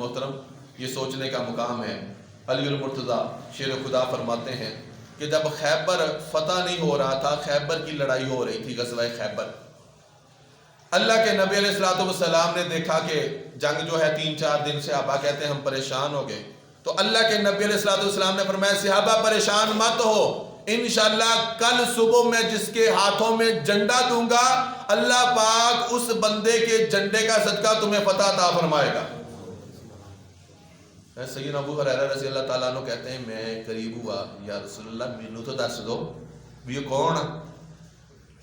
محترم، یہ سوچنے کا مقام ہے۔ علی المرتضیٰ شیر خدا فرماتے ہیں کہ جب خیبر فتح نہیں ہو رہا تھا، خیبر کی لڑائی ہو رہی تھی، غزوہ خیبر، اللہ کے نبی علیہ السلام نے دیکھا کہ جنگ جو ہے 3-4 دن سے صحابہ کہتے ہیں ہم پریشان ہو گئے، تو اللہ کے نبی علیہ السلام نے فرمایا صحابہ پریشان مت ہو، انشاءاللہ کل صبح میں جس کے ہاتھوں میں جھنڈا دوں گا اللہ پاک اس بندے کے جھنڈے کا صدقہ تمہیں فتح عطا فرمائے گا۔ سیدنا ابو ہریرہ رضی اللہ تعالیٰ عنہ کہتے ہیں میں قریب ہوا، یا رسول اللہ مینوں تو دس دو بھی یہ کون؟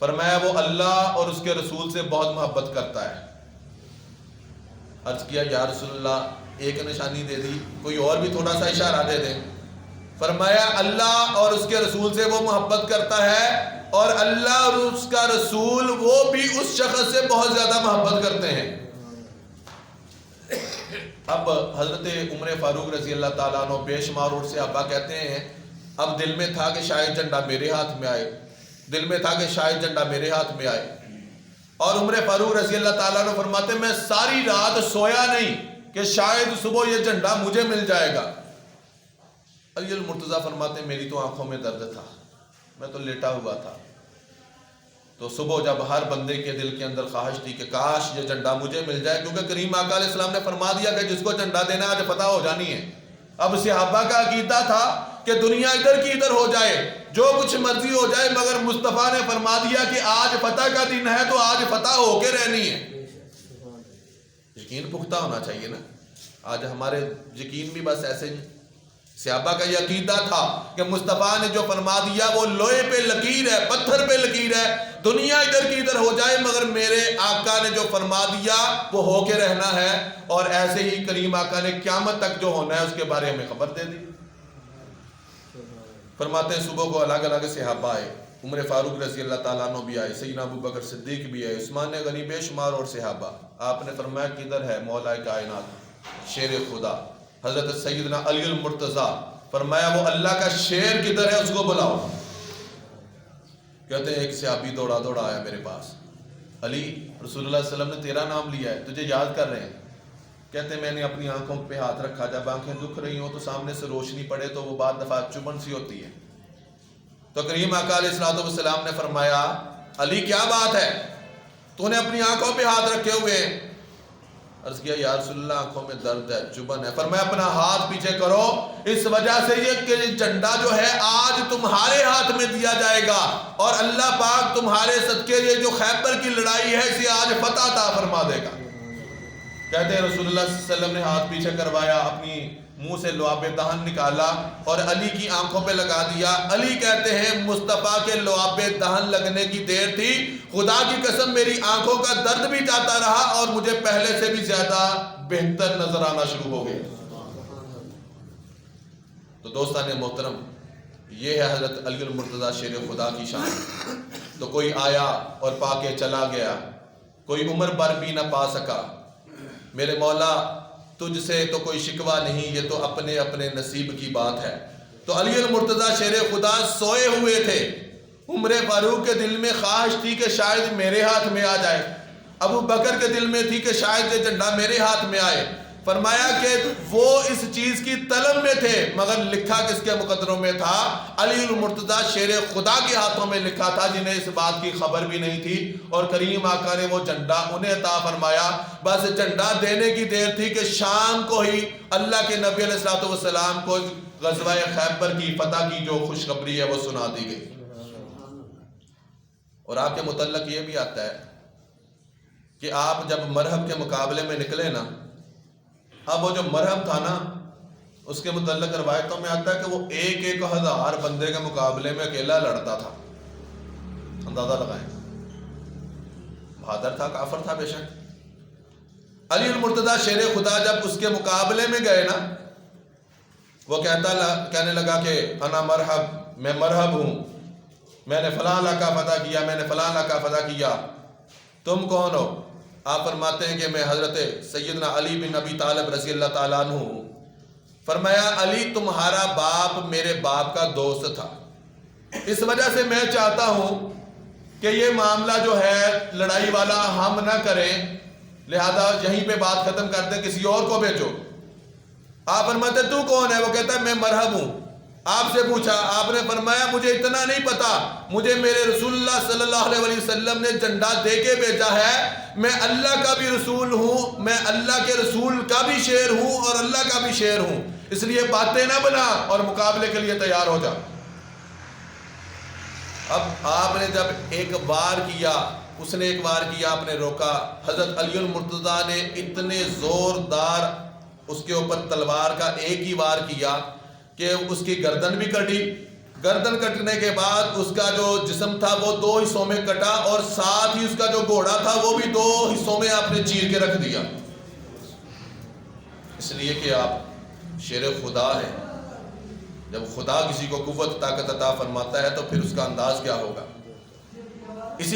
فرمایا وہ اللہ اور اس کے رسول سے بہت محبت کرتا ہے۔ عرض کیا یا رسول اللہ ایک نشانی دے دی، کوئی اور بھی تھوڑا سا اشارہ دے دیں۔ فرمایا اللہ اور اس کے رسول سے وہ محبت کرتا ہے، اور اللہ اور اس کا رسول وہ بھی اس شخص سے بہت زیادہ محبت کرتے ہیں۔ اب حضرت عمر فاروق رضی اللہ تعالیٰ عنہ بے شمار اور صحابہ کہتے ہیں اب دل میں تھا کہ شاید جھنڈا میرے ہاتھ میں آئے، دل میں تھا کہ شاید جھنڈا میرے ہاتھ میں آئے، اور عمر فاروق رضی اللہ تعالیٰ عنہ فرماتے ہیں میں ساری رات سویا نہیں کہ شاید صبح یہ جھنڈا مجھے مل جائے گا۔ علی المرتضیٰ فرماتے ہیں میری تو آنکھوں میں درد تھا، میں تو لیٹا ہوا تھا، تو صبح جب ہر بندے کے دل کے اندر خواہش تھی کہ کاش یہ جھنڈا مجھے مل جائے، کیونکہ کریم آقا علیہ السلام نے فرما دیا کہ جس کو جھنڈا دینا آج فتح ہو جانی ہے۔ اب صحابہ کا عقیدہ تھا کہ دنیا ادھر کی ادھر ہو جائے، جو کچھ مرضی ہو جائے، مگر مصطفیٰ نے فرما دیا کہ آج فتح کا دن ہے تو آج فتح ہو کے رہنی ہے۔ یقین پختہ ہونا چاہیے نا، آج ہمارے یقین بھی بس ایسے ہی۔ صحابہ کا یہ عقیدہ تھا کہ مصطفیٰ نے جو فرما دیا وہ لوہے پہ لکیر ہے، پتھر پہ لکیر ہے، دنیا ادھر کی ادھر ہو جائے مگر میرے آقا نے جو فرما دیا وہ ہو کے رہنا ہے، اور ایسے ہی کریم آقا نے قیامت تک جو ہونا ہے اس کے بارے میں خبر دے دی۔ فرماتے ہیں صبح کو الگ الگ صحابہ آئے، عمر فاروق رضی اللہ تعالیٰ عنہ بھی آئے، سیدنا ابو بکر صدیق بھی آئے، عثمان غنی بے شمار اور صحابہ۔ آپ نے فرمایا کدھر ہے مولا کائنات شیر خدا حضرت سیدنا علی المرتضیٰ؟ فرمایا وہ اللہ کا شیر کدھر ہے اس کو بلاؤ۔ کہتے ہیں ایک صحابی دوڑا دوڑا آیا میرے پاس، علی رسول اللہ صلی اللہ علیہ وسلم نے تیرا نام لیا ہے، تجھے یاد کر رہے ہیں۔ کہتے ہیں میں نے اپنی آنکھوں پہ ہاتھ رکھا، جب آنکھیں دکھ رہی ہوں تو سامنے سے روشنی پڑے تو وہ بعد دفعہ چبھن سی ہوتی ہے، تو کریم آقا علیہ السلام نے فرمایا علی کیا بات ہے، تو نے اپنی آنکھوں پہ ہاتھ رکھے ہوئے؟ عرض کیا یا رسول اللہ آنکھوں میں درد ہے، چبھن ہے۔ فرمایا اپنا ہاتھ پیچھے کرو، اس وجہ سے یہ کہ جھنڈا جو ہے آج تمہارے ہاتھ میں دیا جائے گا، اور اللہ پاک تمہارے صدقے یہ جو خیبر کی لڑائی ہے اسے آج فتح عطا فرما دے گا۔ کہتے ہیں رسول اللہ صلی اللہ علیہ وسلم نے ہاتھ پیچھے کروایا، اپنی منہ سے لعاب دہن نکالا اور علی کی آنکھوں پہ لگا دیا۔ علی کہتے ہیں مصطفیٰ کے لعاب دہن لگنے کی دیر تھی، خدا کی قسم میری آنکھوں کا درد بھی جاتا رہا اور مجھے پہلے سے بھی زیادہ بہتر نظر آنا شروع ہو گئے۔ تو دوستان محترم، یہ ہے حضرت علی المرتضیٰ شیر خدا کی شان۔ تو کوئی آیا اور پا کے چلا گیا، کوئی عمر بھر بھی نہ پا سکا۔ میرے مولا تجھ سے تو کوئی شکوہ نہیں، یہ تو اپنے اپنے نصیب کی بات ہے۔ تو علی المرتضیٰ شیر خدا سوئے ہوئے تھے، عمر فاروق کے دل میں خواہش تھی کہ شاید میرے ہاتھ میں آ جائے، ابو بکر کے دل میں تھی کہ شاید یہ جھنڈا میرے ہاتھ میں آئے۔ فرمایا کہ وہ اس چیز کی طلب میں تھے، مگر لکھا کس کے مقدروں میں تھا؟ علی المرتضیٰ شیر خدا کے ہاتھوں میں لکھا تھا، جنہیں اس بات کی خبر بھی نہیں تھی، اور کریم آقا نے وہ جھنڈا انہیں عطا فرمایا۔ بس جھنڈا دینے کی دیر تھی کہ شام کو ہی اللہ کے نبی علیہ السلام کو غزوہ خیبر کی فتح کی جو خوشخبری ہے وہ سنا دی گئی۔ اور آپ کے متعلق یہ بھی آتا ہے کہ آپ جب مرہب کے مقابلے میں نکلے نا، اب وہ جو مرہب تھا نا اس کے متعلق روایتوں میں آتا ہے کہ وہ 1,000 بندے کے مقابلے میں اکیلا لڑتا تھا۔ اندازہ لگائیں، بہادر تھا، کافر تھا بے شک۔ علی المرتضیٰ شیر خدا جب اس کے مقابلے میں گئے نا، وہ کہنے لگا کہ انا مرحب، میں مرحب ہوں، میں نے فلاں علاقہ فتح کیا، میں نے فلاں علاقہ فتح کیا، تم کون ہو؟ آپ فرماتے ہیں کہ میں حضرت سیدنا علی بن ابی طالب رضی اللہ تعالیٰ عنہ ہوں۔ فرمایا علی تمہارا باپ میرے باپ کا دوست تھا، اس وجہ سے میں چاہتا ہوں کہ یہ معاملہ جو ہے لڑائی والا ہم نہ کریں، لہذا یہیں پہ بات ختم کر دیں، کسی اور کو بھیجو۔ آپ فرماتے تو کون ہے؟ وہ کہتا ہے میں مرحب ہوں۔ آپ سے پوچھا، آپ نے فرمایا مجھے اتنا نہیں پتا، مجھے میرے رسول اللہ صلی اللہ علیہ وسلم نے جھنڈا دے کے بھیجا ہے، میں اللہ کا بھی رسول ہوں، میں اللہ کے رسول کا بھی شیر ہوں اور اللہ کا بھی شیر ہوں، اس لیے باتیں نہ بنا اور مقابلے کے لیے تیار ہو جا۔ اب آپ نے جب ایک وار کیا، اس نے ایک وار کیا، آپ نے روکا، حضرت علی المرتضیٰ نے اتنے زوردار اس کے اوپر تلوار کا ایک ہی وار کیا کہ اس کی گردن بھی کٹی۔ گردن کٹنے کے بعد اس کا جو جسم تھا وہ 2 حصوں میں کٹا، اور ساتھ ہی اس کا جو گھوڑا تھا وہ بھی 2 حصوں میں آپ نے چیر کے رکھ دیا، اس لیے کہ آپ شیر خدا ہیں۔ جب خدا کسی کو قوت طاقت عطا فرماتا ہے تو پھر اس کا انداز کیا ہوگا۔ اسی